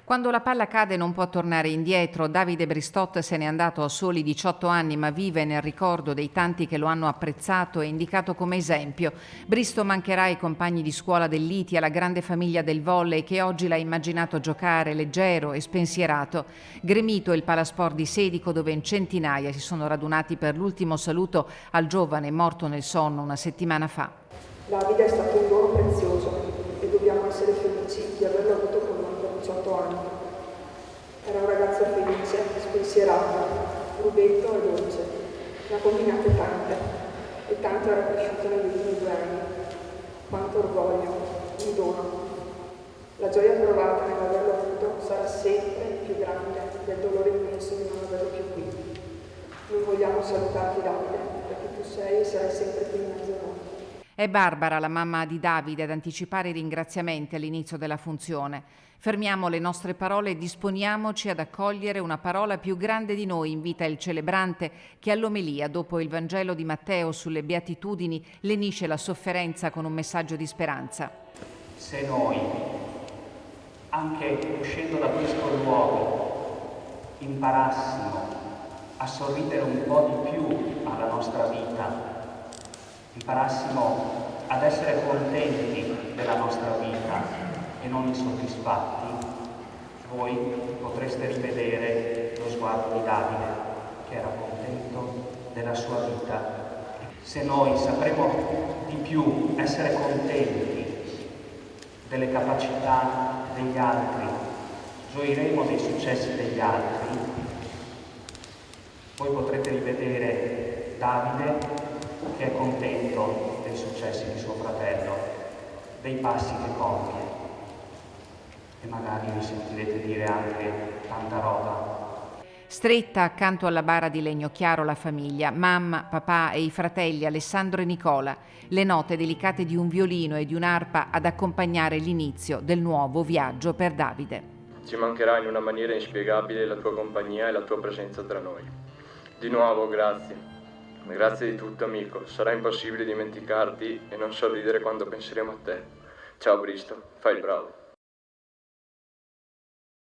Quando la palla cade non può tornare indietro. Davide Bristot se n'è andato a soli 18 anni, ma vive nel ricordo dei tanti che lo hanno apprezzato e indicato come esempio. Bristo mancherà ai compagni di scuola del Liti, alla grande famiglia del volley che oggi l'ha immaginato giocare leggero e spensierato. Gremito è il palasport di Sedico, dove in centinaia si sono radunati per l'ultimo saluto al giovane morto nel sonno una settimana fa. Davide è stato un dono prezioso e dobbiamo essere felici di averlo avuto con noi per 18 anni. Era un ragazzo felice, spensierato, rubetto e dolce. Ne ha combinate tante e tanto era cresciuto negli ultimi 2 anni. Quanto orgoglio, un dono. La gioia provata nell'averlo avuto sarà sempre più grande del dolore immenso di non averlo più qui. Non vogliamo salutarti, Davide, perché tu sei e sarai sempre qui in mezzo a noi. È Barbara, la mamma di Davide, ad anticipare i ringraziamenti all'inizio della funzione. Fermiamo le nostre parole e disponiamoci ad accogliere una parola più grande di noi, invita il celebrante che all'omelia, dopo il Vangelo di Matteo sulle Beatitudini, lenisce la sofferenza con un messaggio di speranza. Se noi, anche uscendo da questo luogo, imparassimo a sorridere un po' di più alla nostra vita, imparassimo ad essere contenti della nostra vita e non insoddisfatti, voi potreste rivedere lo sguardo di Davide, che era contento della sua vita. Se noi sapremo di più essere contenti delle capacità degli altri, gioiremo dei successi degli altri, voi potrete rivedere Davide che è contento dei successi di suo fratello, dei passi che compie, e magari vi sentirete dire anche tanta roba. Stretta accanto alla bara di legno chiaro la famiglia, mamma, papà e i fratelli Alessandro e Nicola, le note delicate di un violino e di un'arpa ad accompagnare l'inizio del nuovo viaggio per Davide. Ci mancherà in una maniera inspiegabile la tua compagnia e la tua presenza tra noi. Di nuovo grazie. Grazie di tutto, amico. Sarà impossibile dimenticarti e non sorridere quando penseremo a te. Ciao Bristo, fai il bravo.